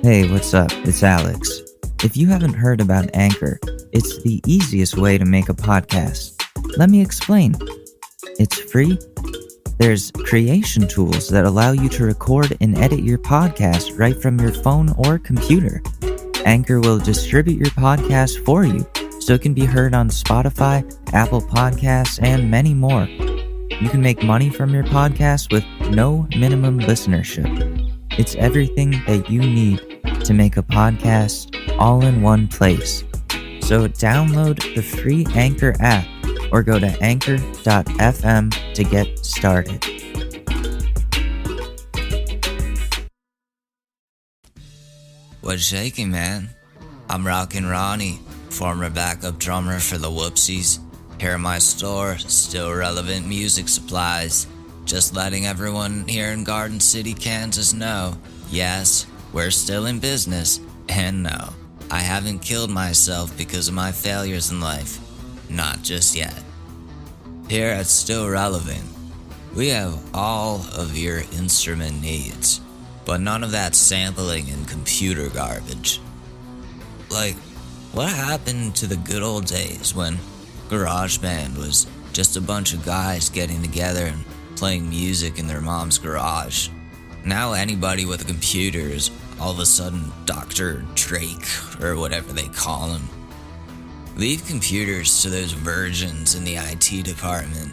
Hey, what's up? It's Alex. If you haven't heard about Anchor, it's the easiest way to make a podcast. Let me explain. It's free. There's creation tools that allow you to record and edit your podcast right from your phone or computer. Anchor will distribute your podcast for you, so it can be heard on Spotify, Apple Podcasts, and many more. You can make money from your podcast with no minimum listenership. It's everything that you need to make a podcast all in one place. So download the free Anchor app or go to anchor.fm to get started. What's shaking, man? I'm Rockin' Ronnie, former backup drummer for the Whoopsies. Here in my store, still relevant music supplies. Just letting everyone here in Garden City, Kansas know, yes, we're still in business, and no, I haven't killed myself because of my failures in life. Not just yet. Here at Still Relevant, we have all of your instrument needs, but none of that sampling and computer garbage. Like, what happened to the good old days when GarageBand was just a bunch of guys getting together and playing music in their mom's garage? Now anybody with a computer is all of a sudden Dr. Drake or whatever they call him. Leave computers to those virgins in the IT department.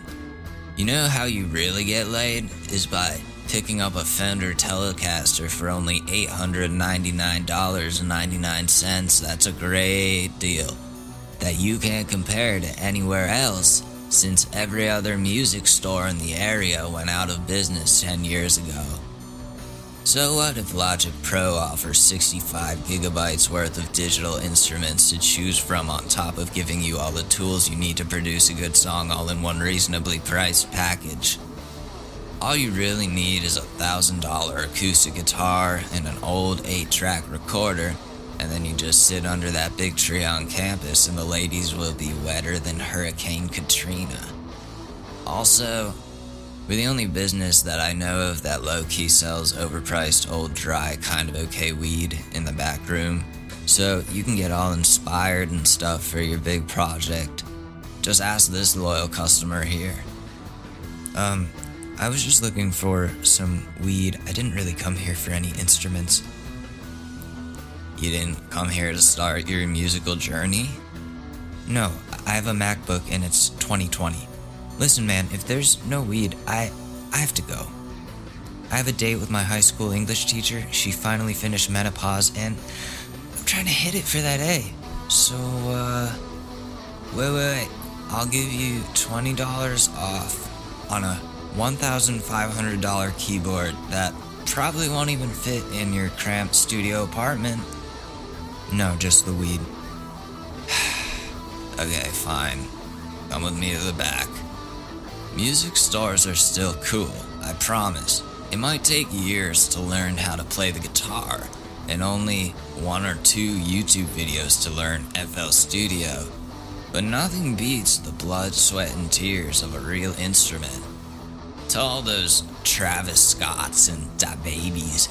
You know how you really get laid is by picking up a Fender Telecaster for only $899.99. That's a great deal that you can't compare to anywhere else, since every other music store in the area went out of business 10 years ago. So what if Logic Pro offers 65 gigabytes worth of digital instruments to choose from, on top of giving you all the tools you need to produce a good song all in one reasonably priced package? All you really need is a $1,000 acoustic guitar and an old 8-track recorder, and then you just sit under that big tree on campus and the ladies will be wetter than Hurricane Katrina. Also, we're the only business that I know of that low-key sells overpriced, old, dry, kind of okay weed in the back room, so you can get all inspired and stuff for your big project. Just ask this loyal customer here. I was just looking for some weed. I didn't really come here for any instruments. You didn't come here to start your musical journey? No, I have a MacBook and it's 2020. Listen, man, if there's no weed, I have to go. I have a date with my high school English teacher. She finally finished menopause, and I'm trying to hit it for that A. So, wait. I'll give you $20 off on a $1,500 keyboard that probably won't even fit in your cramped studio apartment. No, just the weed. Okay, fine. Come with me to the back. Music stores are still cool, I promise. It might take years to learn how to play the guitar, and only 1 or 2 YouTube videos to learn FL Studio, but nothing beats the blood, sweat, and tears of a real instrument. To all those Travis Scotts and Da Babies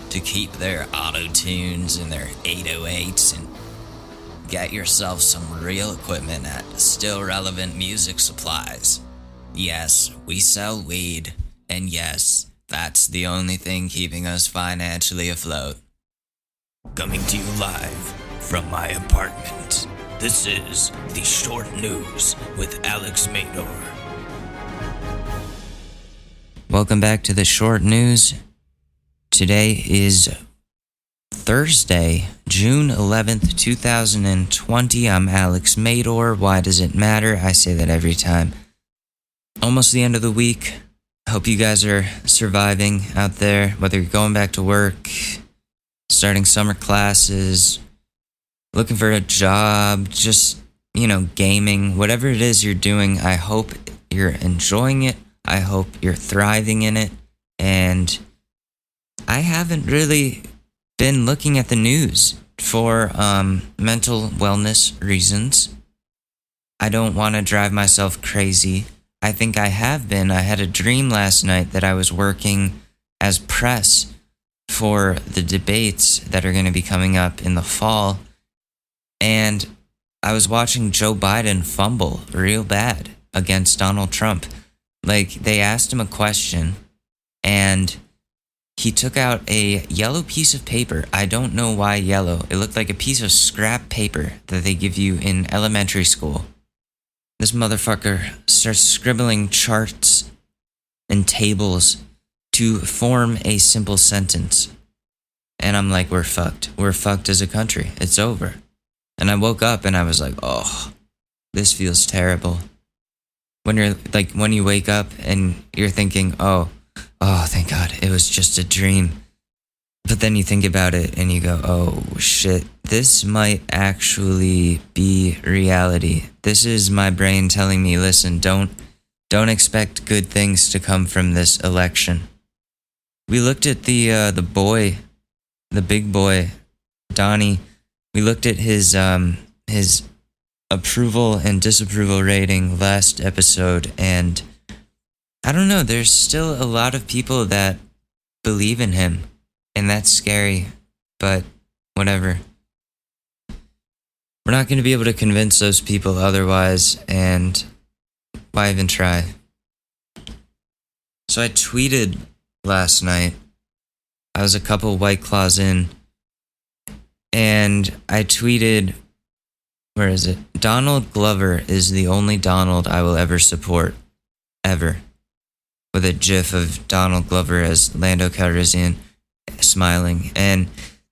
to keep their auto-tunes and their 808s, and get yourself some real equipment at Still Relevant Music Supplies. Yes, we sell weed, and yes, that's the only thing keeping us financially afloat. Coming to you live from my apartment, this is The Short News with Alex Mador. Welcome back to the Short News. Today is Thursday, June 11th, 2020. I'm Alex Mador. Why does it matter? I say that every time. Almost the end of the week. Hope you guys are surviving out there, whether you're going back to work, starting summer classes, looking for a job, just, gaming, whatever it is you're doing. I hope you're enjoying it. I hope you're thriving in it. And I haven't really been looking at the news for mental wellness reasons. I don't want to drive myself crazy. I think I have been. I had a dream last night that I was working as press for the debates that are going to be coming up in the fall. And I was watching Joe Biden fumble real bad against Donald Trump. Like, they asked him a question and he took out a yellow piece of paper. I don't know why yellow. It looked like a piece of scrap paper that they give you in elementary school. This motherfucker starts scribbling charts and tables to form a simple sentence. And I'm like, we're fucked. We're fucked as a country. It's over. And I woke up and I was like, oh, this feels terrible. When you wake up and you're thinking, oh, thank God, it was just a dream. But then you think about it and you go, oh shit, this might actually be reality. This is my brain telling me, listen, don't expect good things to come from this election. We looked at the big boy, Donnie. We looked at his approval and disapproval rating last episode, and I don't know, there's still a lot of people that believe in him, and that's scary, but whatever. We're not going to be able to convince those people otherwise, and why even try? So I tweeted last night. I was a couple White Claws in, and I tweeted, where is it? Donald Glover is the only Donald I will ever support, ever. With a gif of Donald Glover as Lando Calrissian smiling. And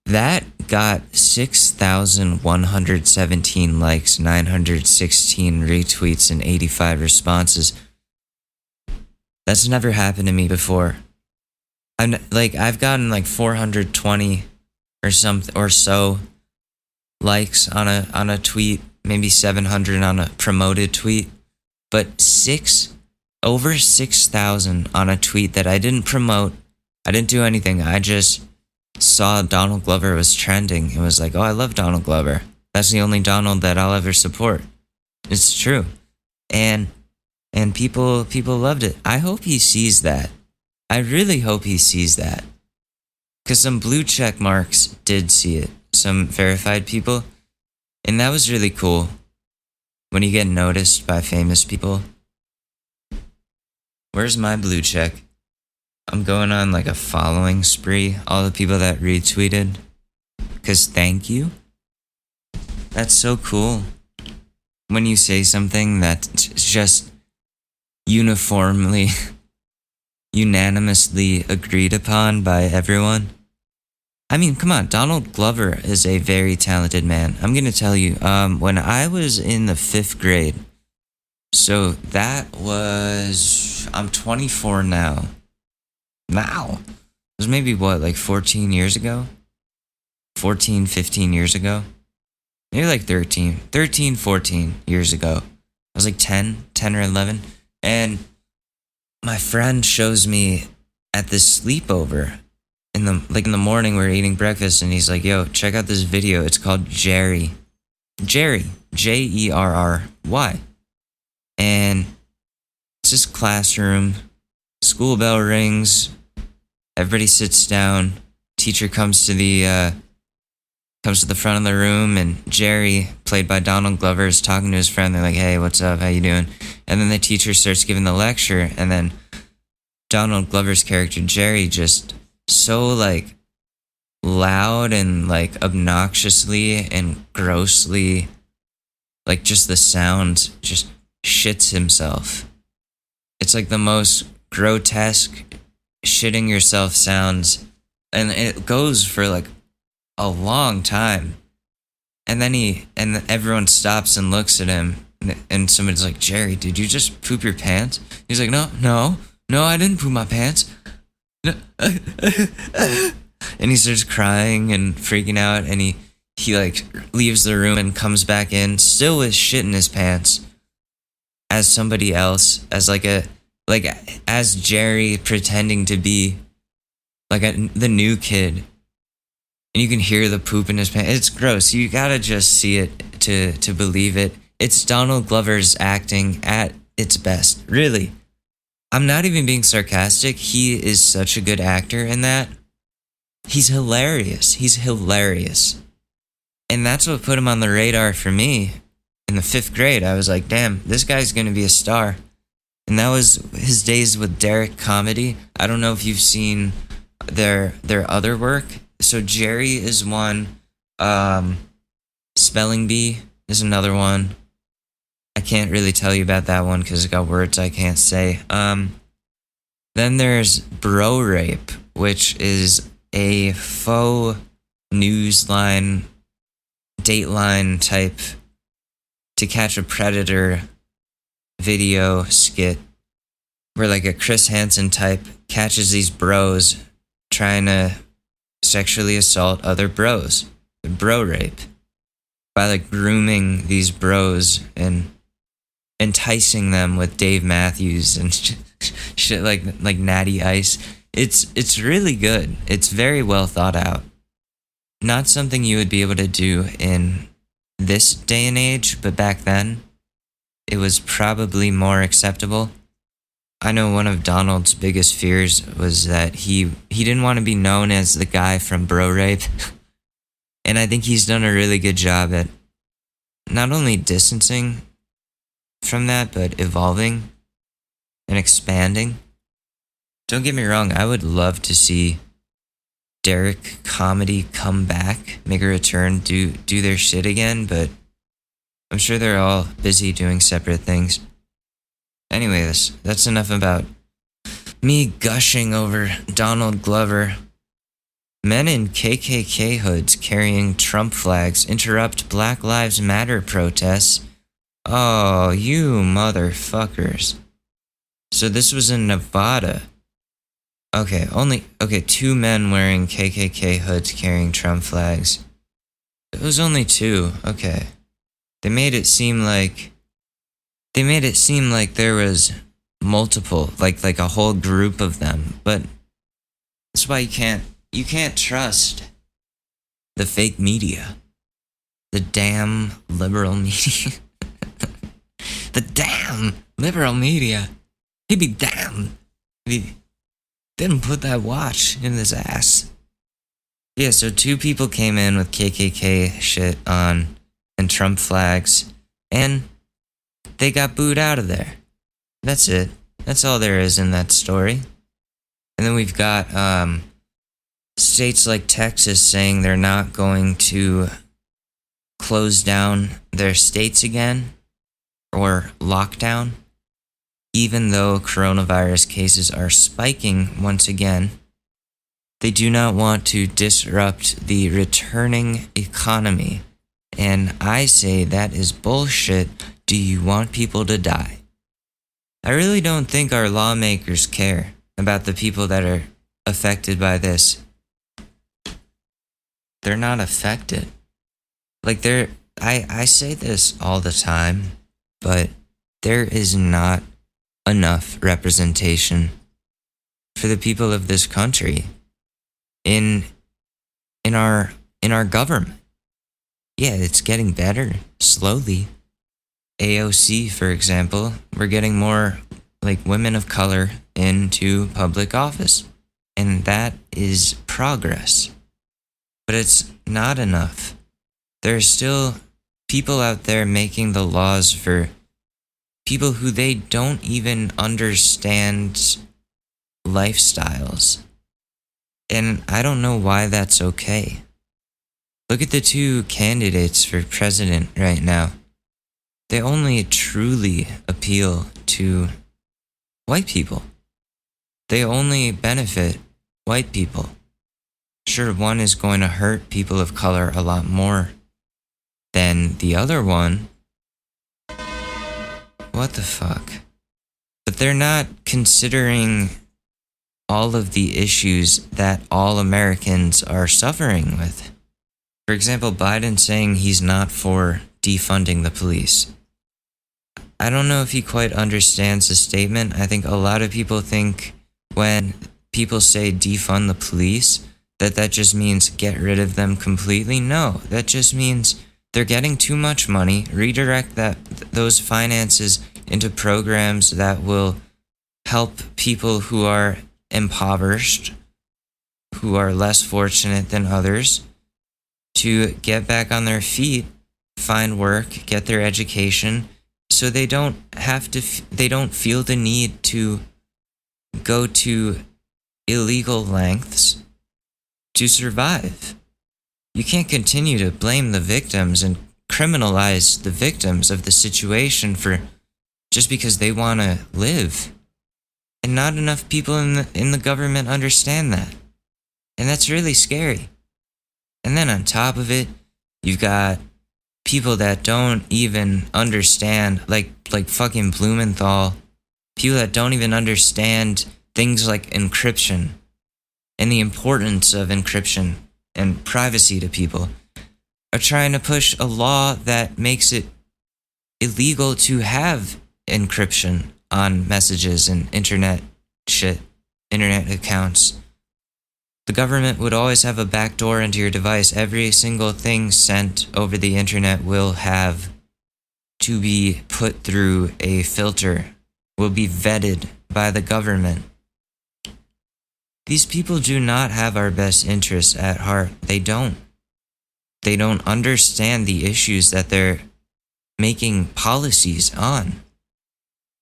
that got 6,117 likes, 916 retweets, and 85 responses. That's never happened to me before. I've gotten like 420 or so likes on a tweet, maybe 700 on a promoted tweet, but over 6,000 on a tweet that I didn't promote. I didn't do anything. I just saw Donald Glover was trending. It was like, oh, I love Donald Glover. That's the only Donald that I'll ever support. It's true. And people loved it. I hope he sees that. I really hope he sees that. Because some blue check marks did see it. Some verified people. And that was really cool. When you get noticed by famous people. Where's my blue check? I'm going on like a following spree. All the people that retweeted. Because thank you. That's so cool. When you say something that's just unanimously agreed upon by everyone. I mean, come on, Donald Glover is a very talented man. I'm going to tell you, when I was in the 5th grade, so that was, I'm 24 now. Wow. It was maybe 14 years ago? 14, 15 years ago? Maybe like 13, 14 years ago. I was like 10 or 11. And my friend shows me at this sleepover in the morning, we're eating breakfast, and he's like, yo, check out this video. It's called Jerry. Jerry. Jerry. And it's this classroom. School bell rings. Everybody sits down. Teacher comes to the front of the room, and Jerry, played by Donald Glover, is talking to his friend. They're like, hey, what's up? How you doing? And then the teacher starts giving the lecture, and then Donald Glover's character, Jerry, just so like loud and like obnoxiously and grossly, like just the sound, just shits himself. It's like the most grotesque shitting yourself sounds, and it goes for like a long time. And then everyone stops and looks at him, and somebody's like, Jerry, did you just poop your pants? He's like, no, I didn't poop my pants. No. And he starts crying and freaking out, and he like leaves the room and comes back in, still with shit in his pants, as somebody else, as Jerry pretending to be like the new kid. And you can hear the poop in his pants. It's gross. You gotta just see it to believe it. It's Donald Glover's acting at its best. Really. I'm not even being sarcastic. He is such a good actor in that. He's hilarious. He's hilarious. And that's what put him on the radar for me. In the 5th grade, I was like, damn, this guy's going to be a star. And that was his days with Derek Comedy. I don't know if you've seen their other work. So Jerry is one. Spelling Bee is another one. I can't really tell you about that one because it got words I can't say. Then there's Bro Rape, which is a faux newsline, Dateline type To Catch a Predator video skit where like a Chris Hansen type catches these bros trying to sexually assault other bros. Bro rape. By like grooming these bros and enticing them with Dave Matthews and shit like Natty Ice. It's really good. It's very well thought out. Not something you would be able to do in this day and age, but back then, it was probably more acceptable. I know one of Donald's biggest fears was that he didn't want to be known as the guy from Bro Rape. And I think he's done a really good job at not only distancing from that, but evolving and expanding. Don't get me wrong, I would love to see Derek Comedy come back, make a return, do their shit again, but I'm sure they're all busy doing separate things. Anyways, that's enough about me gushing over Donald Glover. Men in KKK hoods carrying Trump flags interrupt Black Lives Matter protests. Oh, you motherfuckers. So this was in Nevada. Okay, 2 men wearing KKK hoods carrying Trump flags. It was only 2, okay. They made it seem like there was multiple, like a whole group of them. But that's why you can't trust the fake media. The damn liberal media. The damn liberal media. He'd be damned if he didn't put that watch in his ass. Yeah, so 2 people came in with KKK shit on and Trump flags, and they got booed out of there. That's it. That's all there is in that story. And then we've got states like Texas saying they're not going to close down their states again or lockdown, even though coronavirus cases are spiking once again. They do not want to disrupt the returning economy. And I say that is bullshit. Do you want people to die? I really don't think our lawmakers care about the people that are affected by this. They're not affected. Like I say this all the time, but there is not enough representation for the people of this country in our government. Yeah, it's getting better slowly. AOC, for example, we're getting more like women of color into public office, and that is progress. But it's not enough. There are still people out there making the laws for people who they don't even understand lifestyles. And I don't know why that's okay. Look at the 2 candidates for president right now. They only truly appeal to white people. They only benefit white people. Sure, one is going to hurt people of color a lot more than the other one. What the fuck? But they're not considering all of the issues that all Americans are suffering with. For example, Biden saying he's not for defunding the police. I don't know if he quite understands the statement. I think a lot of people think when people say defund the police, that just means get rid of them completely. No, that just means they're getting too much money, redirect those finances into programs that will help people who are impoverished, who are less fortunate than others to get back on their feet, find work, get their education, so they don't they don't feel the need to go to illegal lengths to survive. You can't continue to blame the victims and criminalize the victims of the situation for just because they want to live. And not enough people in the government understand that. And that's really scary. And then on top of it, you've got people that don't even understand, like fucking Blumenthal, people that don't even understand things like encryption and the importance of encryption and privacy to people, are trying to push a law that makes it illegal to have encryption on messages and internet accounts. The government would always have a backdoor into your device. Every single thing sent over the internet will have to be put through a filter, will be vetted by the government. These people do not have our best interests at heart. They don't. They don't understand the issues that they're making policies on.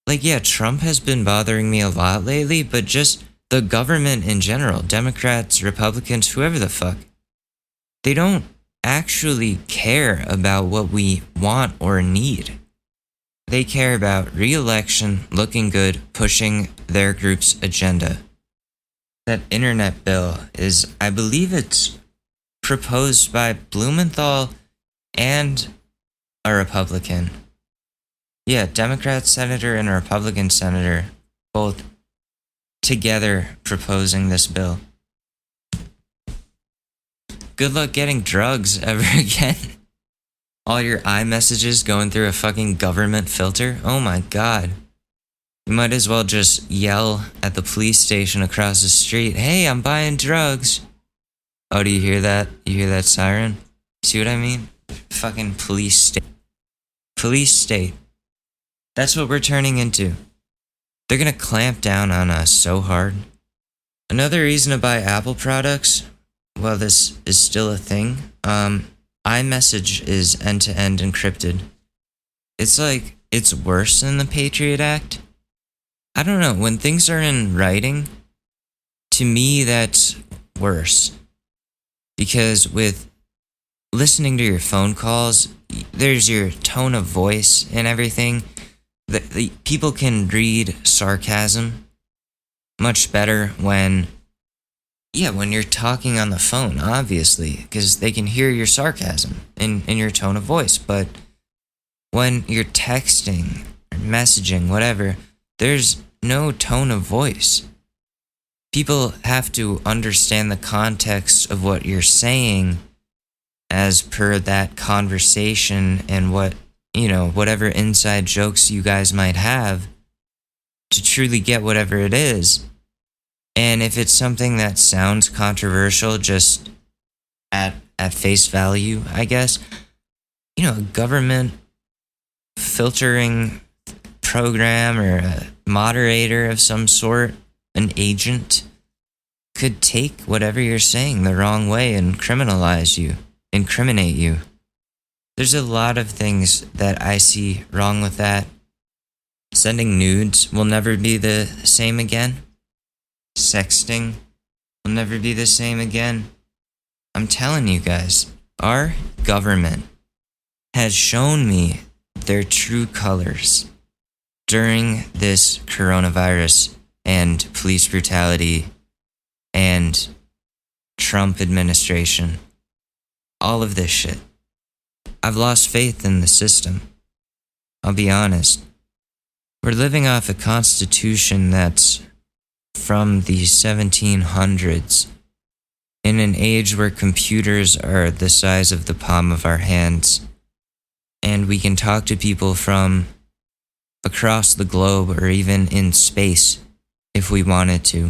Like, yeah, Trump has been bothering me a lot lately, but just the government in general, Democrats, Republicans, whoever the fuck, they don't actually care about what we want or need. They care about re-election, looking good, pushing their group's agenda. That internet bill is, I believe it's proposed by Blumenthal and a Republican. Yeah, Democrat senator and a Republican senator, both together proposing this bill. Good luck getting drugs ever again. All your iMessages going through a fucking government filter? Oh my god. You might as well just yell at the police station across the street, "Hey, I'm buying drugs." Oh, do you hear that? You hear that siren? See what I mean? Fucking police state. Police state. That's what we're turning into. They're gonna clamp down on us so hard. Another reason to buy Apple products, well, this is still a thing. iMessage is end-to-end encrypted. It's like, it's worse than the Patriot Act. I don't know, when things are in writing, to me that's worse. Because with listening to your phone calls, there's your tone of voice and everything. The people can read sarcasm much better when you're talking on the phone, obviously, because they can hear your sarcasm in your tone of voice. But when you're texting or messaging, whatever, there's no tone of voice. People have to understand the context of what you're saying as per that conversation and whatever inside jokes you guys might have to truly get whatever it is. And if it's something that sounds controversial just at face value, I guess, a government filtering program or a moderator of some sort, an agent, could take whatever you're saying the wrong way and incriminate you. There's a lot of things that I see wrong with that. Sending nudes will never be the same again. Sexting will never be the same again. I'm telling you guys, our government has shown me their true colors during this coronavirus and police brutality and Trump administration. All of this shit. I've lost faith in the system. I'll be honest. We're living off a constitution that's from the 1700s, in an age where computers are the size of the palm of our hands, and we can talk to people from across the globe or even in space if we wanted to.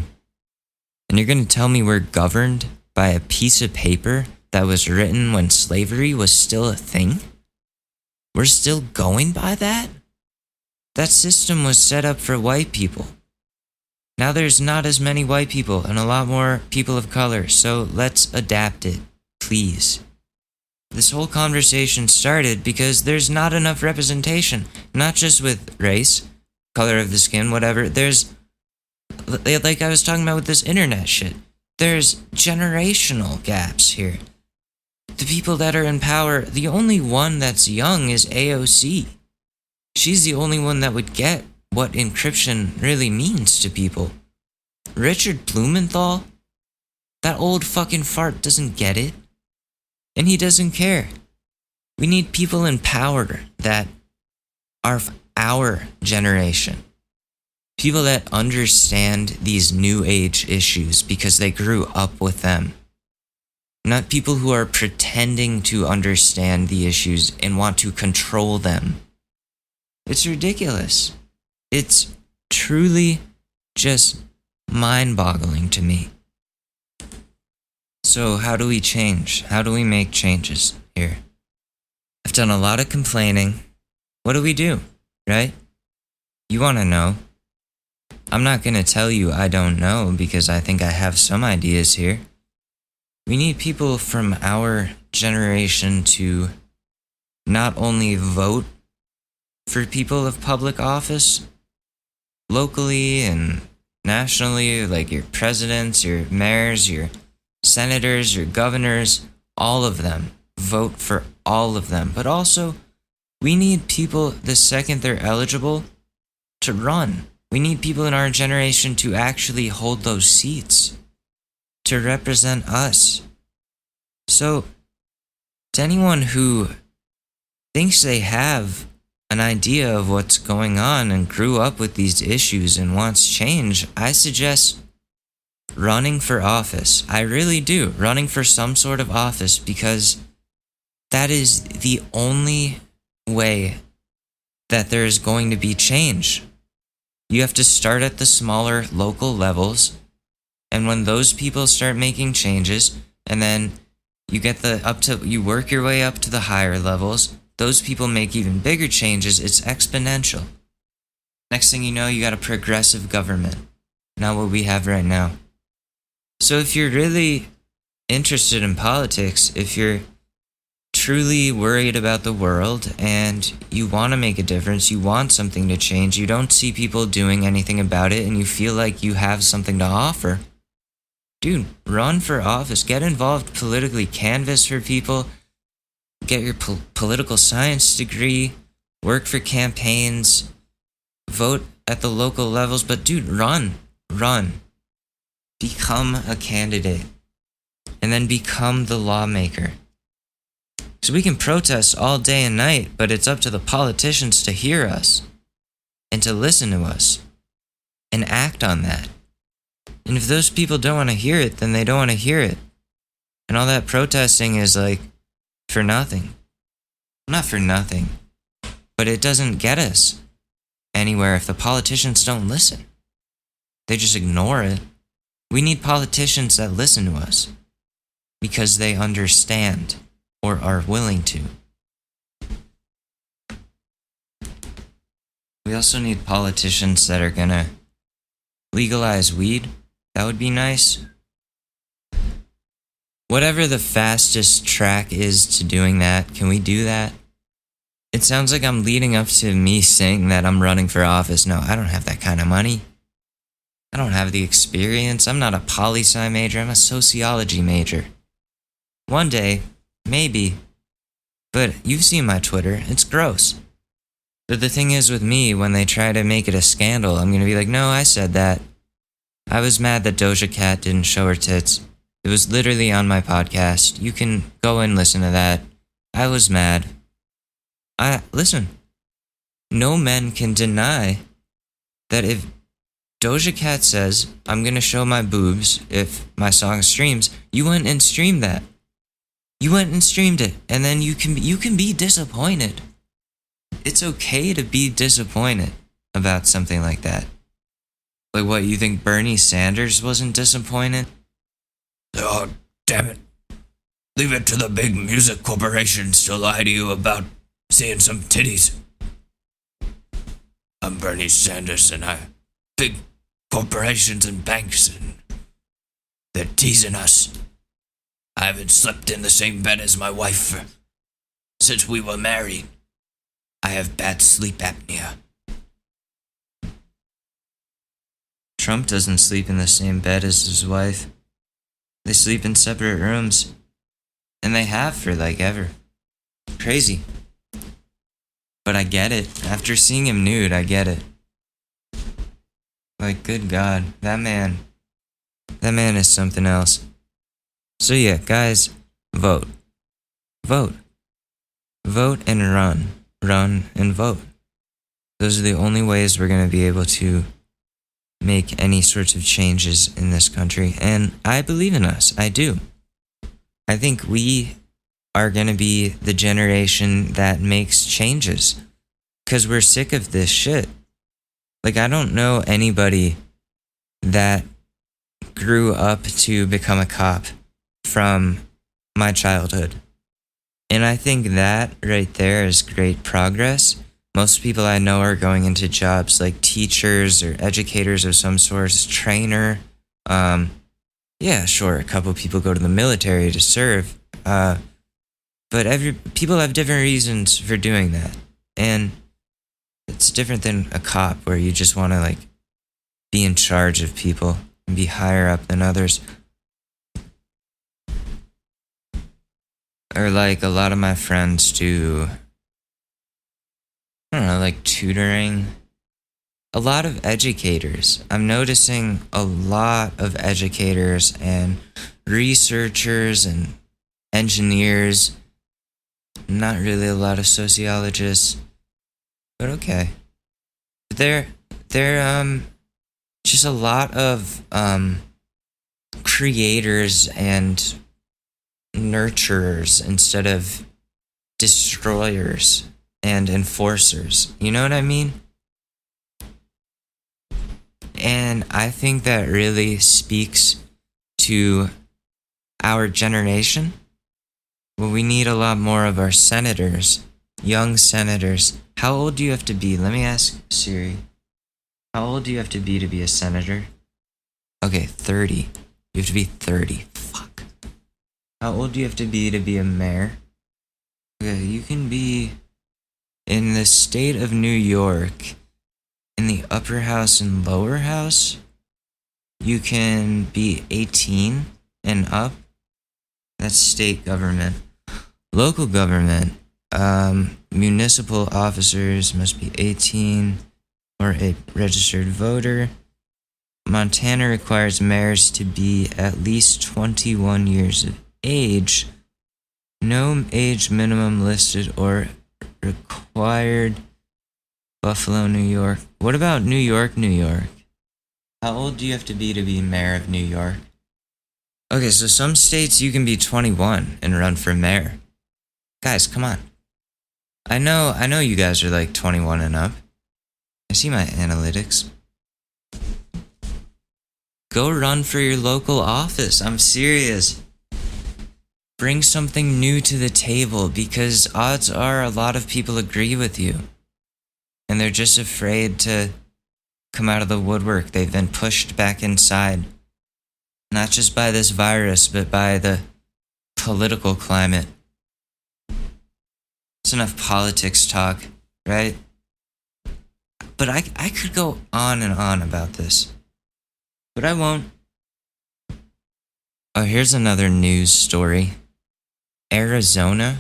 And you're going to tell me we're governed by a piece of paper that was written when slavery was still a thing? We're still going by that? That system was set up for white people. Now there's not as many white people and a lot more people of color, so let's adapt it, please. This whole conversation started because there's not enough representation, not just with race, color of the skin, whatever. There's, like I was talking about with this internet shit, there's generational gaps here. The people that are in power, the only one that's young is AOC. She's the only one that would get what encryption really means to people. Richard Blumenthal? That old fucking fart doesn't get it. And he doesn't care. We need people in power that are our generation. People that understand these new age issues because they grew up with them. Not people who are pretending to understand the issues and want to control them. It's ridiculous. It's truly just mind-boggling to me. So how do we change? How do we make changes here? I've done a lot of complaining. What do we do, right? You want to know. I'm not going to tell you I don't know because I think I have some ideas here. We need people from our generation to not only vote for people of public office, locally and nationally, like your presidents, your mayors, your senators, your governors, all of them. Vote for all of them. But also, we need people the second they're eligible to run. We need people in our generation to actually hold those seats, to represent us. So, to anyone who thinks they have an idea of what's going on and grew up with these issues and wants change, I suggest running for office. I really do. Running for some sort of office because that is the only way that there is going to be change. You have to start at the smaller local levels, and when those people start making changes, and then you work your way up to the higher levels, those people make even bigger changes. It's exponential. Next thing you know, you got a progressive government, not what we have right now. So if you're really interested in politics, if you're truly worried about the world and you want to make a difference, you want something to change, you don't see people doing anything about it, and you feel like you have something to offer, dude, run for office. Get involved politically. Canvass for people. Get your political science degree. Work for campaigns. Vote at the local levels. But dude, run. Become a candidate. And then become the lawmaker. So we can protest all day and night, but it's up to the politicians to hear us and to listen to us and act on that. And if those people don't want to hear it, then they don't want to hear it. And all that protesting is like for nothing. Not for nothing, but it doesn't get us anywhere if the politicians don't listen. They just ignore it. We need politicians that listen to us because they understand or are willing to. We also need politicians that are gonna legalize weed. That would be nice. Whatever the fastest track is to doing that, can we do that? It sounds like I'm leading up to me saying that I'm running for office. No, I don't have that kind of money. I don't have the experience. I'm not a poli-sci major. I'm a sociology major. One day, maybe. But you've seen my Twitter. It's gross. But the thing is with me, when they try to make it a scandal, I'm going to be like, no, I said that. I was mad that Doja Cat didn't show her tits. It was literally on my podcast. You can go and listen to that. I was mad. Listen. No men can deny that if Doja Cat says, I'm going to show my boobs if my song streams, you went and streamed that. You went and streamed it, and then you can be disappointed. It's okay to be disappointed about something like that. Like what, you think Bernie Sanders wasn't disappointed? Oh, damn it. Leave it to the big music corporations to lie to you about seeing some titties. I'm Bernie Sanders and I big corporations and banks, and they're teasing us. I haven't slept in the same bed as my wife since we were married. I have bad sleep apnea. Trump doesn't sleep in the same bed as his wife. They sleep in separate rooms. And they have for like ever. Crazy. But I get it. After seeing him nude, I get it. Like, good God. That man is something else. So yeah, guys, vote. Vote. Vote and run. Run and vote. Those are the only ways we're going to be able to make any sorts of changes in this country. And I believe in us. I do. I think we are going to be the generation that makes changes. Because we're sick of this shit. Like, I don't know anybody that grew up to become a cop from my childhood. And I think that right there is great progress. Most people I know are going into jobs like teachers or educators of some sort, trainer. Yeah, sure, a couple people go to the military to serve. But people have different reasons for doing that. And it's different than a cop where you just want to like be in charge of people and be higher up than others. Or like a lot of my friends do, I don't know, like tutoring. A lot of educators. I'm noticing a lot of educators and researchers and engineers. Not really a lot of sociologists, but okay. They're just a lot of creators and nurturers instead of destroyers and enforcers. You know what I mean? And I think that really speaks to our generation. Well, we need a lot more of our senators, young senators. How old do you have to be? Let me ask Siri. How old do you have to be a senator? Okay, 30. You have to be 30. Fuck. How old do you have to be a mayor? Okay, you can be in the state of New York, in the upper house and lower house. You can be 18 and up. That's state government. Local government, municipal officers must be 18 or a registered voter. Montana requires mayors to be at least 21 years of age. No age minimum listed or required. Buffalo, New York. What about New York, New York? How old do you have to be mayor of New York? Okay, so some states you can be 21 and run for mayor. Guys, come on. I know you guys are like 21 and up. I see my analytics. Go run for your local office. I'm serious. Bring something new to the table because odds are a lot of people agree with you. And they're just afraid to come out of the woodwork. They've been pushed back inside. Not just by this virus, but by the political climate. It's enough politics talk, right? But I could go on and on about this. But I won't. Oh, here's another news story. Arizona,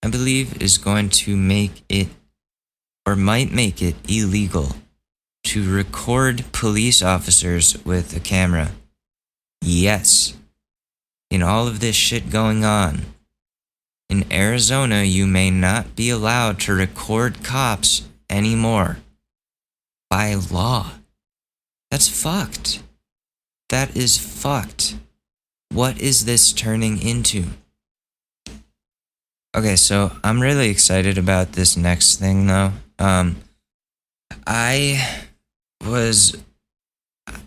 I believe, is going to make it, or might make it, illegal to record police officers with a camera. Yes. In all of this shit going on, in Arizona, you may not be allowed to record cops anymore. By law. That's fucked. That is fucked. What is this turning into? Okay, so I'm really excited about this next thing though. I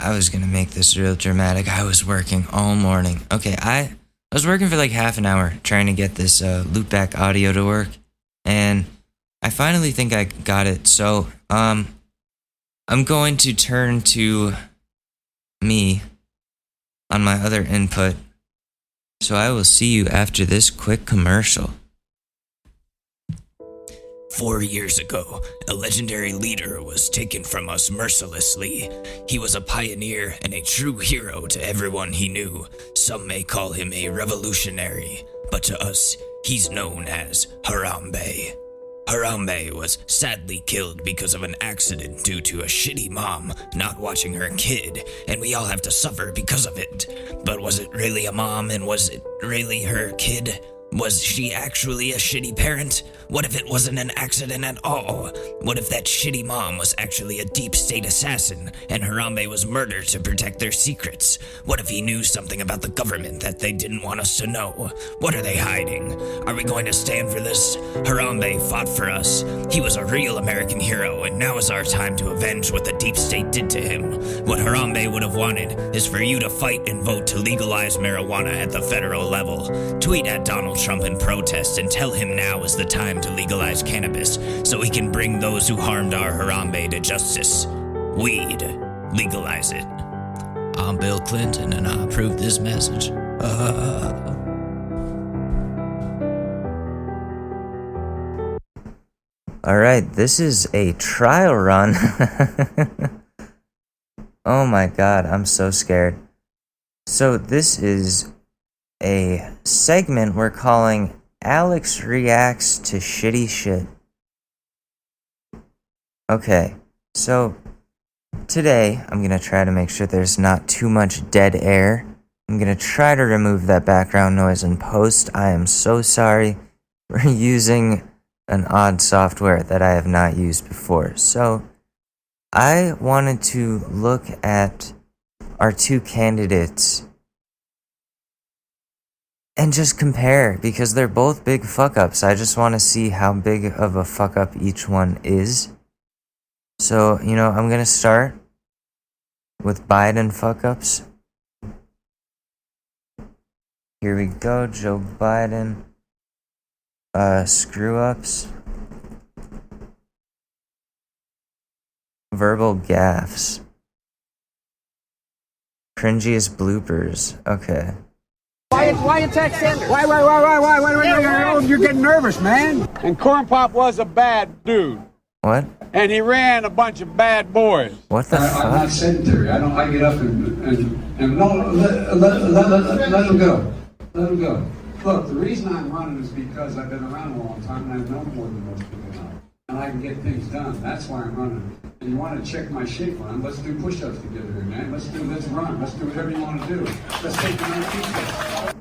was gonna make this real dramatic. I was working all morning. Okay, I was working for like half an hour trying to get this loopback audio to work. And I finally think I got it. So, I'm going to turn to me on my other input. So I will see you after this quick commercial. 4 years ago, a legendary leader was taken from us mercilessly. He was a pioneer and a true hero to everyone he knew. Some may call him a revolutionary, but to us, he's known as Harambe. Harambe was sadly killed because of an accident due to a shitty mom not watching her kid, and we all have to suffer because of it. But was it really a mom, and was it really her kid? Was she actually a shitty parent? What if it wasn't an accident at all? What if that shitty mom was actually a deep state assassin and Harambe was murdered to protect their secrets? What if he knew something about the government that they didn't want us to know? What are they hiding? Are we going to stand for this? Harambe fought for us. He was a real American hero, and now is our time to avenge what the deep state did to him. What Harambe would have wanted is for you to fight and vote to legalize marijuana at the federal level. Tweet at Donald Trump in protest and tell him now is the time to legalize cannabis so we can bring those who harmed our Harambe to justice. Weed. Legalize it. I'm Bill Clinton and I approve this message. Alright, this is a trial run. Oh my god, I'm so scared. So this is a segment we're calling Alex Reacts to Shitty Shit. Okay, so today I'm gonna try to make sure there's not too much dead air. I'm gonna try to remove that background noise in post. I am so sorry for using an odd software that I have not used before. So I wanted to look at our two candidates and just compare, because they're both big fuck-ups. I just want to see how big of a fuck-up each one is. So, I'm going to start with Biden fuck-ups. Here we go, Joe Biden. Screw-ups. Verbal gaffes. Cringiest bloopers. Okay. Why attack Sanders? Why? You're getting nervous, man. And Corn Pop was a bad dude. What? And he ran a bunch of bad boys. What the fuck? I'm not sedentary. I get up and no, let him go. Let him go. Look, the reason I'm running is because I've been around a long time and I know more than most people know. And I can get things done. That's why I'm running. And you want to check my shape run, let's do push-ups together here, man. Let's run. Let's do whatever you want to do. Let's take the IQ test.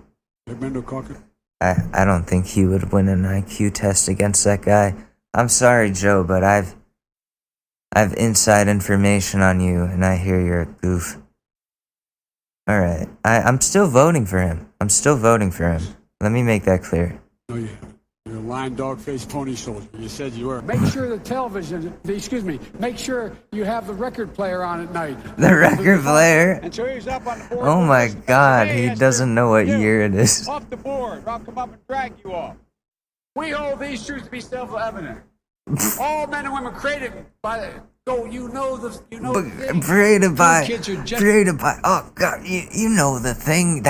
I don't think he would win an IQ test against that guy. I'm sorry, Joe, but I've inside information on you, and I hear you're a goof. Alright, I'm still voting for him. Let me make that clear. Oh, yeah. You're a lying dog-faced pony soldier. You said you were. Make sure make sure you have the record player on at night. The record player? And so he's up on the board. Oh my god, he doesn't know what year it is. Off the board. I'll come up and drag you off. We hold these truths to be self-evident. All men and women created by created by, oh god, you know that thing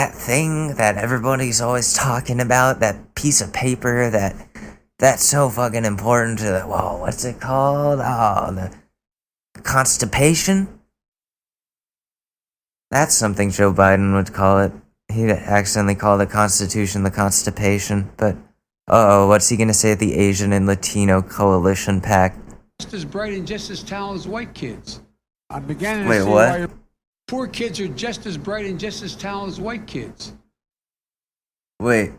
that everybody's always talking about, that piece of paper that's so fucking important to the, whoa, what's it called? Oh, the constipation? That's something Joe Biden would call it. He'd accidentally call the Constitution the constipation, but what's he gonna say at the Asian and Latino Coalition Pact? Just as bright and just as talented as white kids. I'm beginning to Wait, see what? why poor kids are just as bright and just as talented as white kids. Wait.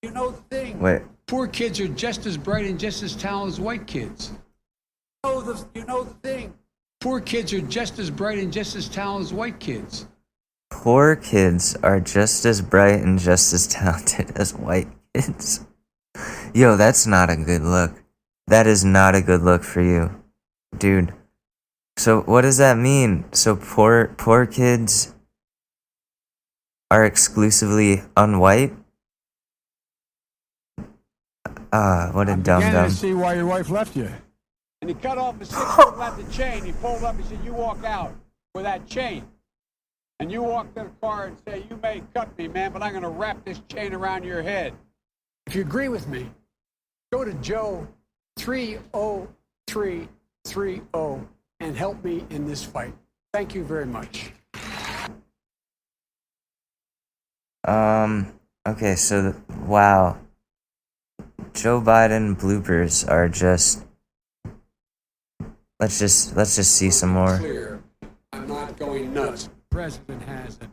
You know the thing. Wait. Poor kids are just as bright and just as talented as white kids. You know the thing. Poor kids are just as bright and just as talented as white kids. Poor kids are just as bright and just as talented as white kids. Yo, that's not a good look. That is not a good look for you, dude. So what does that mean? So poor kids are exclusively unwhite? What a dum I'm beginning dum. to see why your wife left you. And he cut off the 6-foot length of chain. He pulled up and said, you walk out. with that chain. And you walk to the car and say, you may cut me, man, but I'm going to wrap this chain around your head. If you agree with me, go to Joe 30330 and help me in this fight. Thank you very much. Okay, so, wow. Joe Biden bloopers are just... Let's just see some more. Clear. I'm not going nuts. The president has a...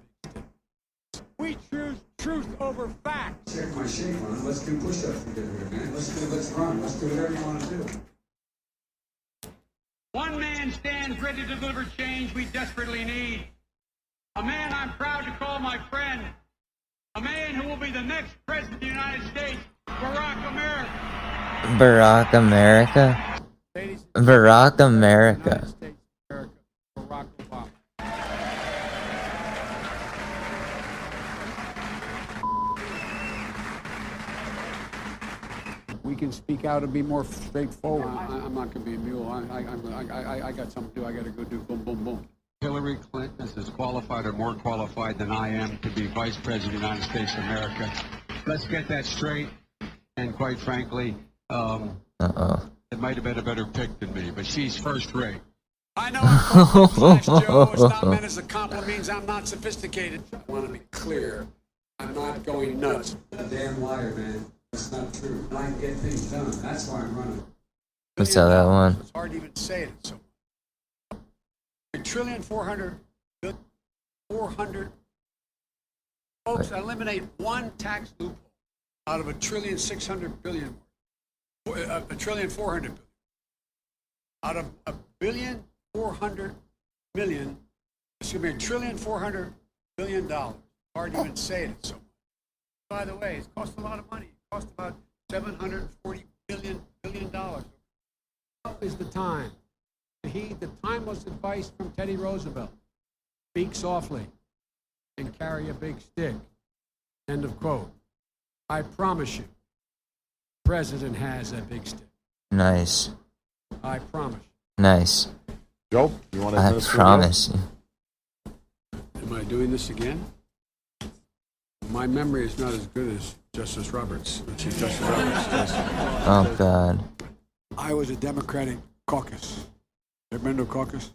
We choose truth over facts. Check my shape on. Let's do push-ups together, man. Let's run. Let's do whatever you want to do. One man stands ready to deliver change we desperately need. A man I'm proud to call my friend. A man who will be the next president of the United States, Barack America. Barack America? Barack America. United States of America, Barack Obama. We can speak out and be more straightforward. I'm not going to be a mule. I got something to do. I got to go do boom, boom, boom. Hillary Clinton is as qualified or more qualified than I am to be Vice President of the United States of America. Let's get that straight. And quite frankly, it might have been a better pick than me, but she's first rate. I know I'm called Flash Joe. It's not meant as a compliment. Means I'm not sophisticated. I want to be clear. I'm not going nuts. A damn liar, man. That's not true. I get things done. That's why I'm running. Let's tell that one. It's hard to even say it. So, $1,400,000,000,000. Folks, eliminate one tax loophole out of $1,600,000,000,000. $1,400,000,000,000. Out of $1,400,000,000,000. Excuse me, $1,400,000,000,000. Hard to even say it. So, by the way, it's cost a lot of money. It cost about $740 billion. Now is the time to heed the timeless advice from Teddy Roosevelt. Speak softly and carry a big stick. End of quote. I promise you, the president has a big stick. Nice. I promise you. Nice. Joe, you want to? I promise you. Am I doing this again? My memory is not as good as Justice Roberts. Chief Justice Roberts. Oh, God. I was a Democratic caucus. Ever been to a caucus?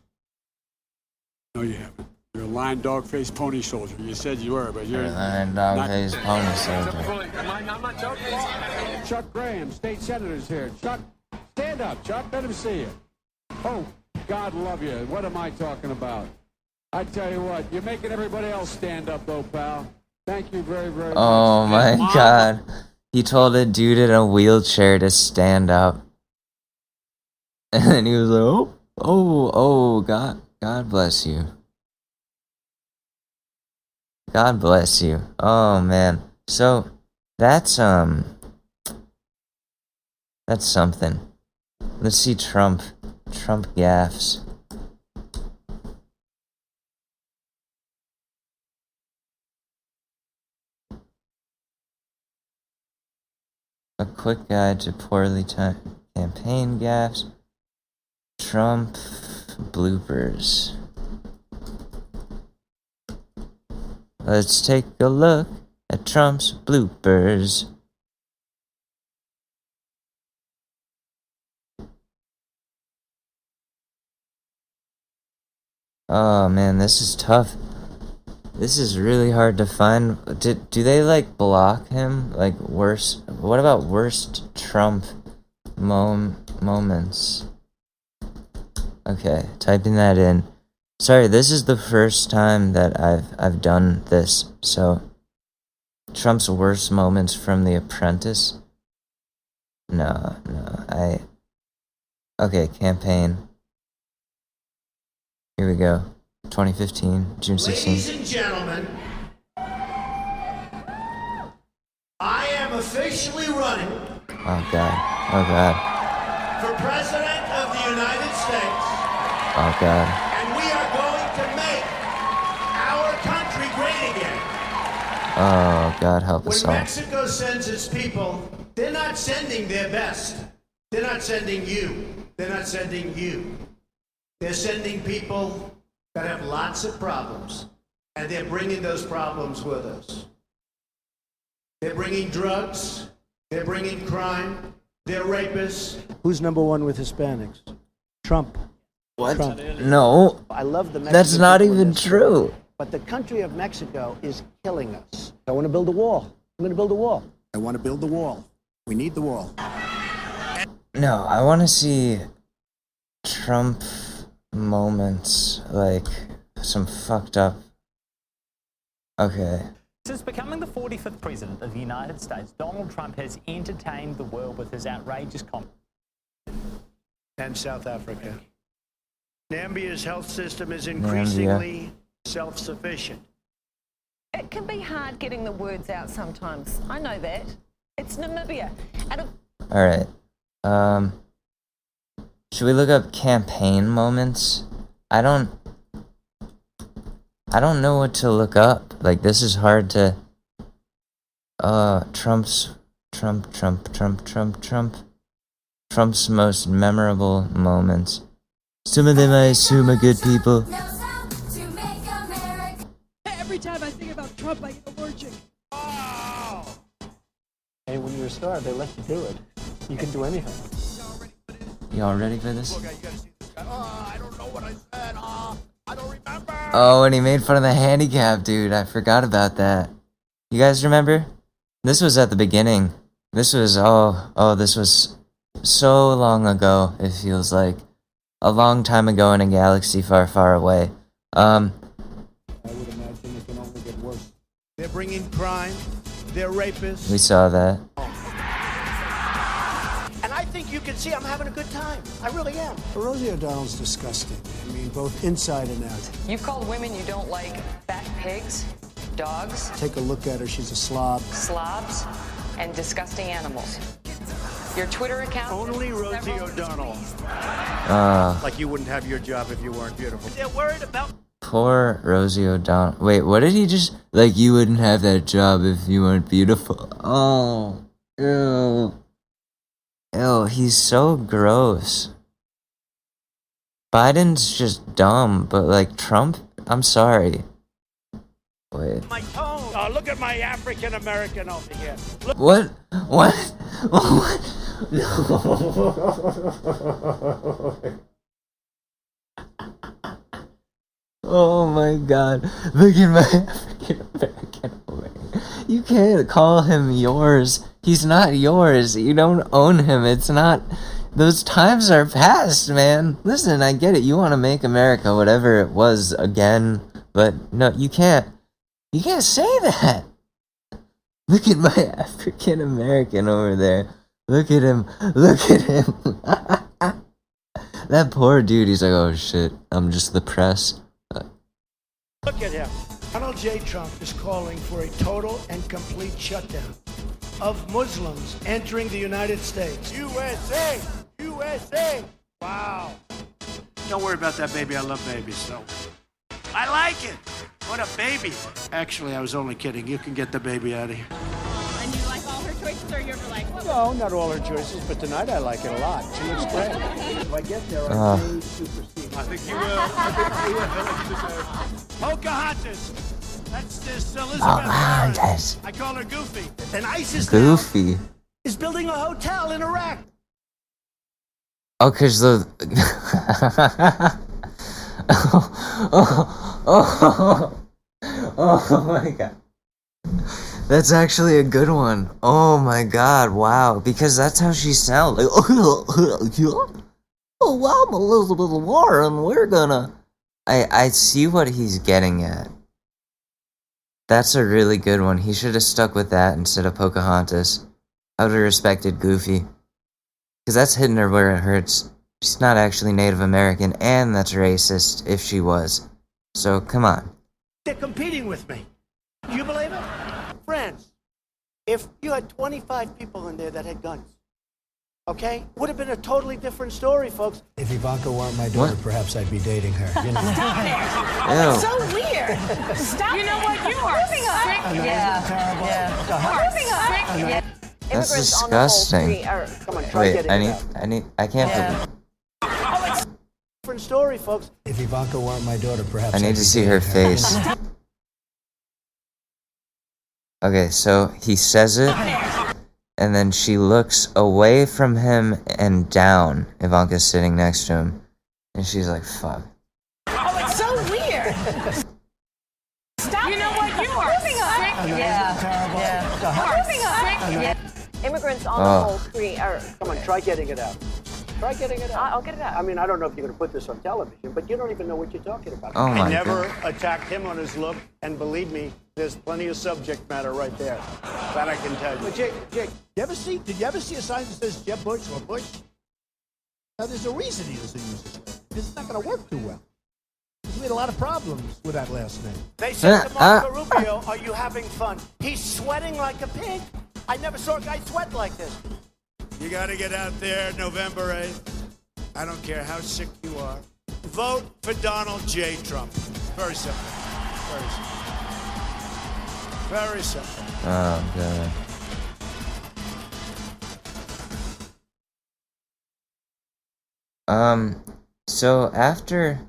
No, you haven't. You're a lying dog-faced pony soldier. You said you were, but you're And dog-faced pony soldier. I'm not joking. Chuck Graham, state senator's here. Chuck, stand up, Chuck. Let him see you. Oh, God love you. What am I talking about? I tell you what, you're making everybody else stand up, though, pal. Thank you very, very much. Oh, my God. He told a dude in a wheelchair to stand up. And then he was like, God bless you. God bless you. Oh, man. So, that's something. Let's see Trump gaffes. A quick guide to poorly timed campaign gaffes. Trump bloopers. Let's take a look at Trump's bloopers. Oh man, this is tough. This is really hard to find. Do they like block him? Like worst? What about worst Trump moments? Okay, typing that in. Sorry, this is the first time that I've done this. So, Trump's worst moments from The Apprentice. No. Okay, campaign. Here we go. 2015, June 16th. Ladies and gentlemen, I am officially running Oh God. for President of the United States. Oh God. And we are going to make our country great again. Oh God, help When us all. Mexico sends its people, they're not sending their best. They're not sending you. They're not sending you. They're sending people that have lots of problems, and they're bringing those problems with us. They're bringing drugs, they're bringing crime, they're rapists. Who's number one with Hispanics? Trump. What? Trump. No. I love the Mexican That's not people in even this true. country, but the country of Mexico is killing us. I want to build a wall. I'm going to build a wall. I want to build the wall. We need the wall. No, I want to see Trump moments, like some fucked up. Okay. Since becoming the 45th president of the United States, Donald Trump has entertained the world with his outrageous comments. And South Africa. Nambia's health system is increasingly self-sufficient. It can be hard getting the words out sometimes. I know that. It's Namibia. All right. Should we look up campaign moments? I don't know what to look up. Like, this is hard to. Trump's most memorable moments. Some of them I assume are good people. Every time I think about Trump, I get allergic. Hey, when you're a star, they let you do it. You can do anything. Y'all ready for this? Look, you gotta see this guy. I don't know what I said. I don't remember. Oh, and he made fun of the handicap dude. I forgot about that. You guys remember? This was at the beginning. This was this was so long ago. It feels like a long time ago in a galaxy far, far away. I would imagine it can only get worse. They're bringing crime. They're rapists. We saw that. And I think you can see I'm having a good time. I really am. Rosie O'Donnell's disgusting. I mean, both inside and out. You've called women you don't like fat pigs, dogs, Take a look at her. She's a slob. slobs, and disgusting animals. Your Twitter account. Only Rosie O'Donnell. Like you wouldn't have your job if you weren't beautiful. They're worried about. Poor Rosie O'Donnell. Wait, what did he just... Like, you wouldn't have that job if you weren't beautiful. Oh. Ew. Ew, he's so gross. Biden's just dumb, but like Trump, I'm sorry. Wait. My tone. Look at my African American over here. Look. What? What? What? Oh my god. Look at my African American over here. You can't call him yours. He's not yours. You don't own him. It's not. Those times are past, man. Listen, I get it. You want to make America whatever it was again, but no, you can't. You can't say that. Look at my African American over there. Look at him. Look at him. That poor dude. He's like, oh shit. I'm just the press. Look at him. Donald J. Trump is calling for a total and complete shutdown of Muslims entering the United States. USA! USA! Wow. Don't worry about that, baby. I love babies, so. I like it. What a baby. Actually, I was only kidding. You can get the baby out of here. And you like all her choices, or you're like, what? No, not all her choices, but tonight I like it a lot. She looks great. If I get there, I may supersede. I think you will. Pocahontas. That's this Elizabeth Warren. I call her Goofy. And ISIS Goofy. is building a hotel in Iraq. Oh, cause the. Oh my god. That's actually a good one. Oh my god, wow. Because that's how she sounds. Like, oh, I'm Elizabeth Warren. We're gonna. I see what he's getting at. That's a really good one. He should have stuck with that instead of Pocahontas. I would have respected Goofy. Because that's hitting her where it hurts. She's not actually Native American, and that's racist if she was. So, come on. They're competing with me. Do you believe it? France, if you had 25 people in there that had guns, okay, would have been a totally different story, folks. If Ivanka weren't my daughter, perhaps I'd be dating her. You know? Stop there. Ew. So weird. Stop. You know what? You are moving on. Moving on. Yeah. That's Immigrants on the whole disgusting. street are- Come on, try Wait, getting it out. I can't. Yeah. different story, folks. If Ivanka weren't my daughter, perhaps I need to see her face. Okay, so he says it, and then she looks away from him and down. Ivanka's sitting next to him, and she's like, fuck. Oh, it's so weird. Stop. You know what? You are sick. Moving on. Yeah. Immigrants on the whole Come on, try getting it out. Try getting it out. I'll get it out. I mean, I don't know if you're going to put this on television, but you don't even know what you're talking about. Oh my I never God. attacked him on his look, and believe me, there's plenty of subject matter right there. That I can tell you. But Jake, did you ever see a sign that says Jeb Bush or Bush? Now, there's a reason he doesn't use this name. It's not going to work too well. We had a lot of problems with that last name. They said to Marco Rubio, are you having fun? He's sweating like a pig. I never saw a guy sweat like this. You got to get out there November 8th. I don't care how sick you are. Vote for Donald J. Trump. Very simple. Very simple. Very simple. Oh, God. So after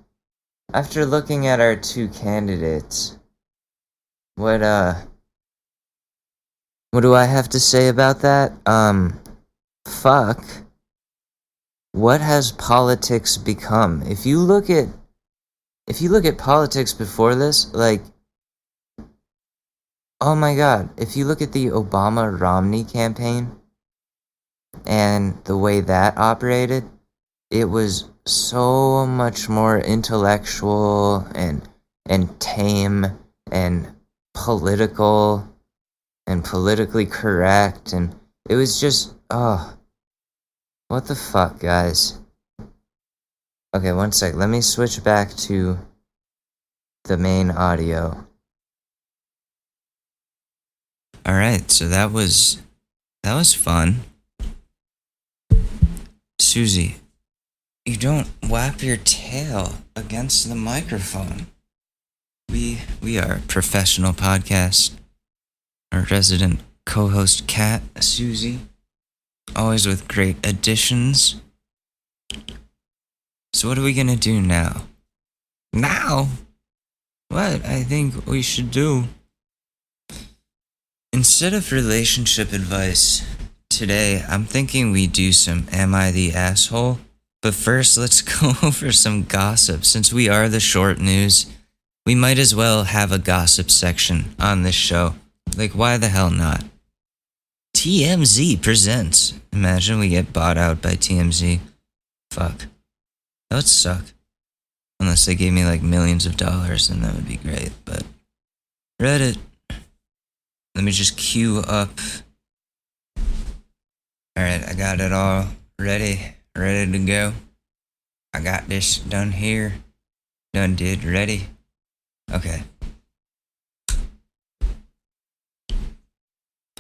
looking at our two candidates, what do I have to say about that? Fuck. What has politics become? If you look at politics before this, like, oh my God, if you look at the Obama-Romney campaign and the way that operated, it was so much more intellectual and tame and political and politically correct, and it was just, what the fuck, guys? Okay, one sec, let me switch back to the main audio. Alright, so that was fun. Susie, you don't whap your tail against the microphone. We are a professional podcast. Our resident co-host Kat, Susie, always with great additions. So what are we gonna do now? Now? What I think we should do? Instead of relationship advice, today I'm thinking we do some Am I the Asshole? But first, let's go over some gossip. Since we are the short news, we might as well have a gossip section on this show. Like, why the hell not? TMZ presents. Imagine we get bought out by TMZ. Fuck. That would suck. Unless they gave me like millions of dollars, then that would be great. But Reddit. Let me just queue up. Alright, I got it all ready to go. I got this done here. Done did, ready? Okay.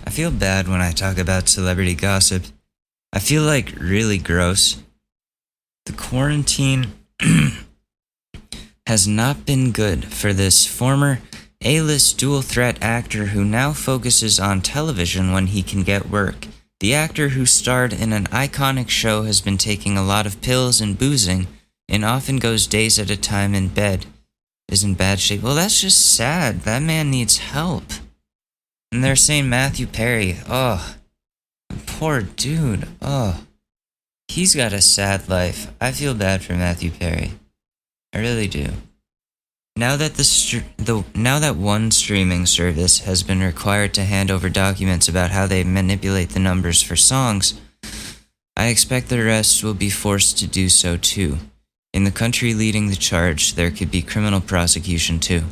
I feel bad when I talk about celebrity gossip. I feel like really gross. The quarantine has not been good for this former A-list dual threat actor who now focuses on television when he can get work. The actor who starred in an iconic show has been taking a lot of pills and boozing and often goes days at a time in bed. Is in bad shape. Well, that's just sad. That man needs help. And they're saying Matthew Perry. Oh, poor dude. Oh, he's got a sad life. I feel bad for Matthew Perry. I really do. Now that one streaming service has been required to hand over documents about how they manipulate the numbers for songs, I expect the rest will be forced to do so too. In the country leading the charge, there could be criminal prosecution too.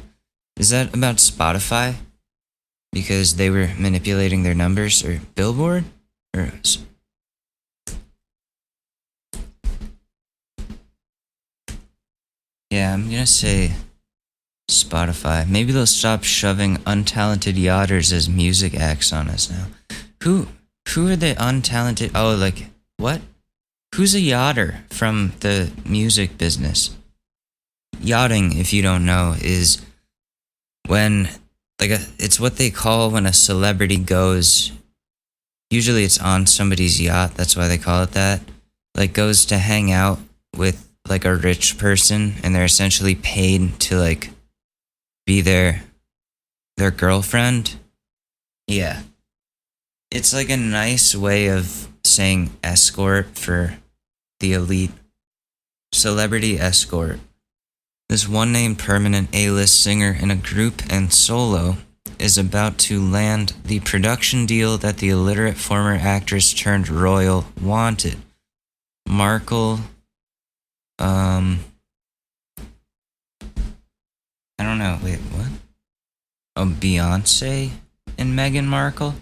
Is that about Spotify? Because they were manipulating their numbers? Or Billboard? Or... Yeah, I'm gonna say Spotify. Maybe they'll stop shoving untalented yachters as music acts on us now. Who are the untalented... Oh, like, what? Who's a yachter from the music business? Yachting, if you don't know, is when... it's what they call when a celebrity goes... Usually it's on somebody's yacht, that's why they call it that. Like, goes to hang out with, like a rich person and they're essentially paid to like be their girlfriend. Yeah. It's like a nice way of saying escort for the elite. Celebrity escort. This one-name permanent A-list singer in a group and solo is about to land the production deal that the illiterate former actress turned royal wanted. Markle, I don't know, wait, what? Oh, Beyonce and Meghan Markle?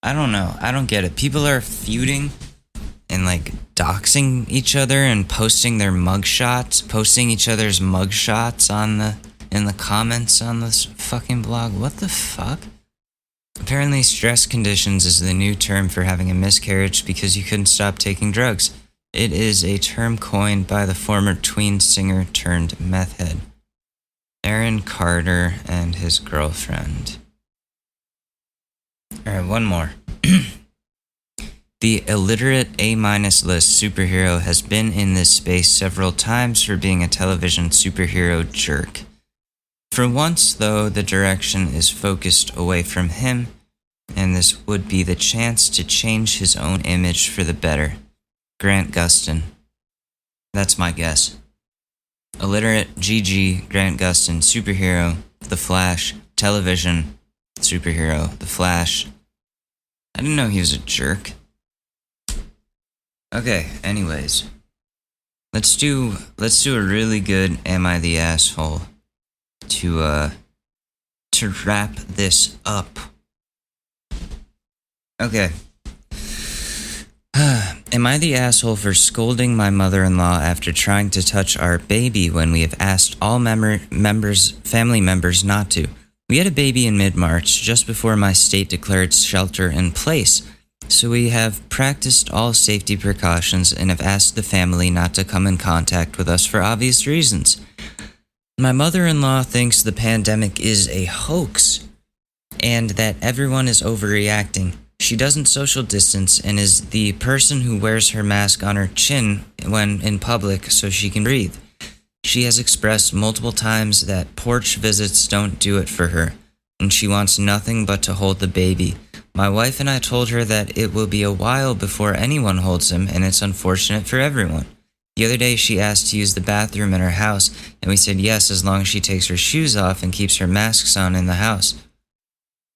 I don't know, I don't get it. People are feuding and like doxing each other and posting their mugshots, posting each other's mugshots in the comments on this fucking blog. What the fuck? Apparently stress conditions is the new term for having a miscarriage because you couldn't stop taking drugs. It is a term coined by the former tween singer turned meth head, Aaron Carter, and his girlfriend. Alright, one more. The illiterate A-list superhero has been in this space several times for being a television superhero jerk. For once, though, the direction is focused away from him, and this would be the chance to change his own image for the better. Grant Gustin. That's my guess. Illiterate GG Grant Gustin, superhero, The Flash, television, superhero, The Flash. I didn't know he was a jerk. Okay, anyways. Let's do a really good Am I the Asshole to wrap this up. Okay. Am I the asshole for scolding my mother-in-law after trying to touch our baby when we have asked all family members not to? We had a baby in mid-March, just before my state declared shelter in place, so we have practiced all safety precautions and have asked the family not to come in contact with us for obvious reasons. My mother-in-law thinks the pandemic is a hoax and that everyone is overreacting. She doesn't social distance and is the person who wears her mask on her chin when in public so she can breathe. She has expressed multiple times that porch visits don't do it for her, and she wants nothing but to hold the baby. My wife and I told her that it will be a while before anyone holds him, and it's unfortunate for everyone. The other day she asked to use the bathroom in her house, and we said yes as long as she takes her shoes off and keeps her masks on in the house.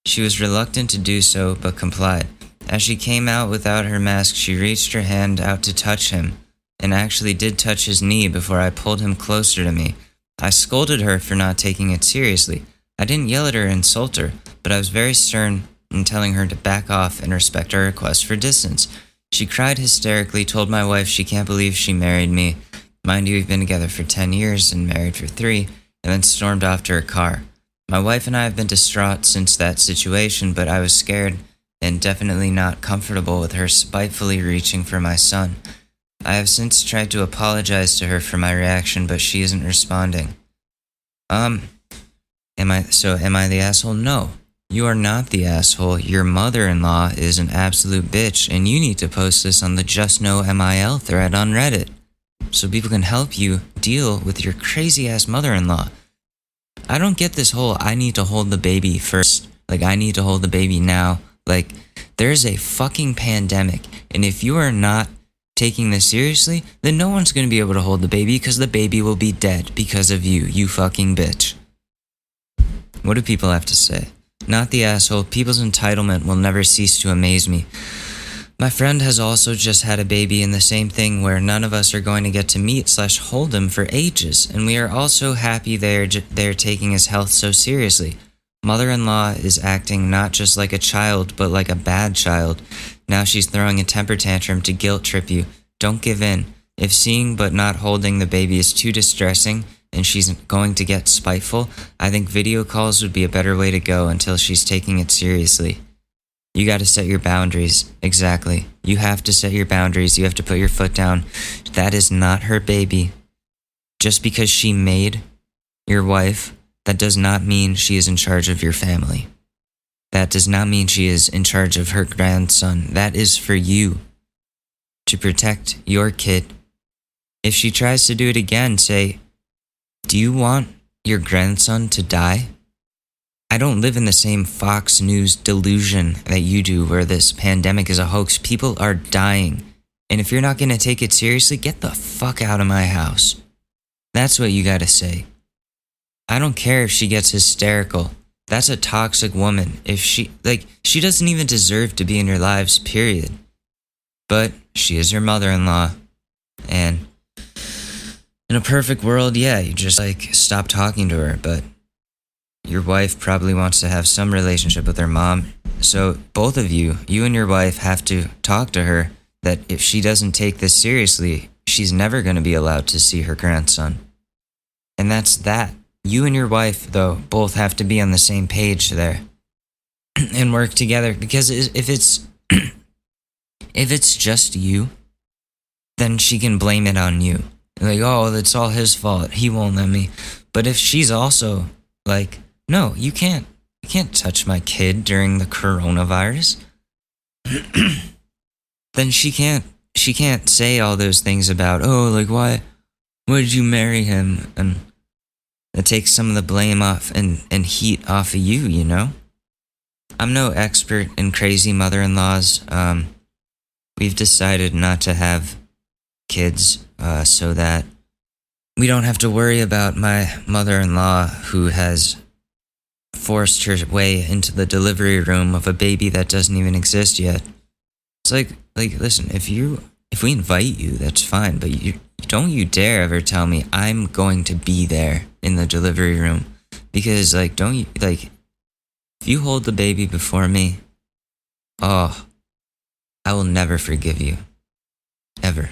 She was reluctant to do so, but complied. As she came out without her mask, she reached her hand out to touch him, and actually did touch his knee before I pulled him closer to me. I scolded her for not taking it seriously. I didn't yell at her or insult her, but I was very stern in telling her to back off and respect our request for distance. She cried hysterically, told my wife she can't believe she married me. Mind you, we've been together for 10 years and married for 3, and then stormed off to her car. My wife and I have been distraught since that situation, but I was scared and definitely not comfortable with her spitefully reaching for my son. I have since tried to apologize to her for my reaction, but she isn't responding. Am I the asshole? No. You are not the asshole. Your mother-in-law is an absolute bitch, and you need to post this on the Just Know MIL thread on Reddit, so people can help you deal with your crazy-ass mother-in-law. I don't get this whole, I need to hold the baby first. Like, I need to hold the baby now. Like, there's a fucking pandemic, and if you are not taking this seriously, then no one's going to be able to hold the baby because the baby will be dead because of you, you fucking bitch. What do people have to say? Not the asshole. People's entitlement will never cease to amaze me. My friend has also just had a baby in the same thing where none of us are going to get to meet/hold him for ages, and we are also happy they're taking his health so seriously. Mother-in-law is acting not just like a child, but like a bad child. Now she's throwing a temper tantrum to guilt trip you. Don't give in. If seeing but not holding the baby is too distressing and she's going to get spiteful, I think video calls would be a better way to go until she's taking it seriously. You got to set your boundaries. Exactly. You have to set your boundaries. You have to put your foot down. That is not her baby. Just because she made your wife, that does not mean she is in charge of your family. That does not mean she is in charge of her grandson. That is for you to protect your kid If she tries to do it again, say, do you want your grandson to die? I don't live in the same Fox News delusion that you do where this pandemic is a hoax. People are dying. And if you're not going to take it seriously, get the fuck out of my house. That's what you got to say. I don't care if she gets hysterical. That's a toxic woman. If she doesn't even deserve to be in your lives, period. But she is your mother-in-law. And in a perfect world, yeah, you just stop talking to her. But your wife probably wants to have some relationship with her mom. So both of you and your wife have to talk to her that if she doesn't take this seriously, she's never going to be allowed to see her grandson. And that's that. You and your wife, though, both have to be on the same page there and work together. Because if it's just you, then she can blame it on you. Like, oh, it's all his fault. He won't let me. But if she's also like, no, you can't touch my kid during the coronavirus, then she can't say all those things about, oh, like, why did you marry him? And it takes some of the blame off and heat off of you, you know? I'm no expert in crazy mother-in-laws. We've decided not to have kids so that we don't have to worry about my mother-in-law who has forced her way into the delivery room of a baby that doesn't even exist yet. It's like listen, if we invite you, that's fine, but don't you dare ever tell me I'm going to be there in the delivery room, because if you hold the baby before me, oh, I will never forgive you. Ever.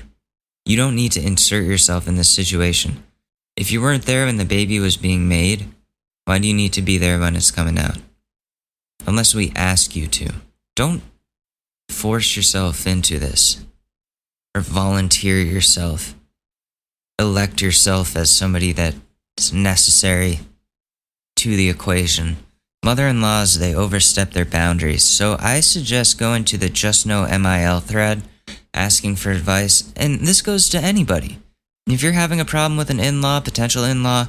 You don't need to insert yourself in this situation. If you weren't there when the baby was being made, why do you need to be there when it's coming out? Unless we ask you to. Don't force yourself into this. Or volunteer yourself. Elect yourself as somebody that's necessary to the equation. Mother-in-laws, they overstep their boundaries. So I suggest going to the Just Know MIL thread, asking for advice. And this goes to anybody. If you're having a problem with an in-law, potential in-law,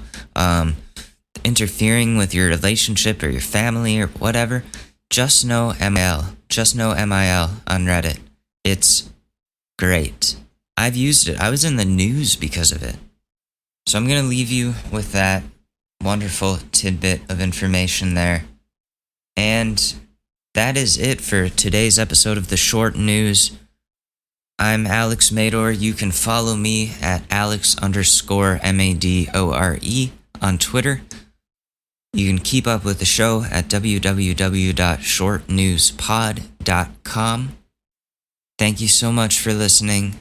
interfering with your relationship or your family or whatever, Just Know MIL. Just Know MIL on Reddit. It's great. I've used it. I was in the news because of it. So I'm going to leave you with that wonderful tidbit of information there. And that is it for today's episode of The Short News. I'm Alex Madore. You can follow me at Alex_Madore on Twitter. You can keep up with the show at www.shortnewspod.com. Thank you so much for listening,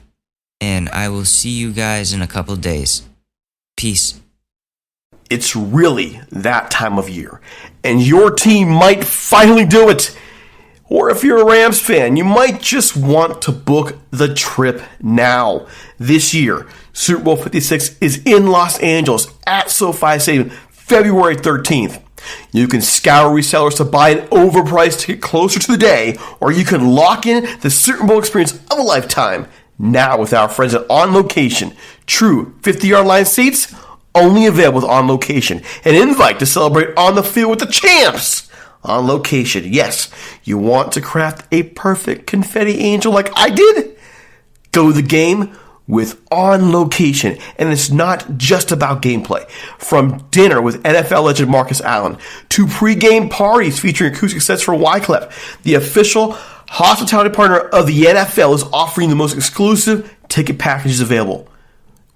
and I will see you guys in a couple days. Peace. It's really that time of year, and your team might finally do it. Or if you're a Rams fan, you might just want to book the trip now. This year, Super Bowl 56 is in Los Angeles at SoFi Stadium, February 13th. You can scour resellers to buy an overpriced ticket closer to the day, or you can lock in the Super Bowl experience of a lifetime. Now with our friends at On Location. True 50-yard line seats, only available with On Location. An invite to celebrate on the field with the champs. On Location, yes. You want to craft a perfect confetti angel like I did? Go to the game with On Location. And it's not just about gameplay. From dinner with NFL legend Marcus Allen to pre-game parties featuring acoustic sets for Wyclef, the official hospitality partner of the NFL is offering the most exclusive ticket packages available.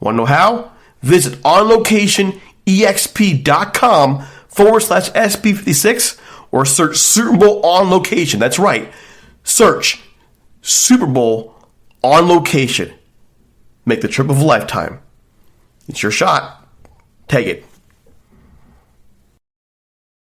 Want to know how? Visit onlocationexp.com/SB56 or search Super Bowl On Location. That's right. Search Super Bowl On Location. Make the trip of a lifetime. It's your shot. Take it.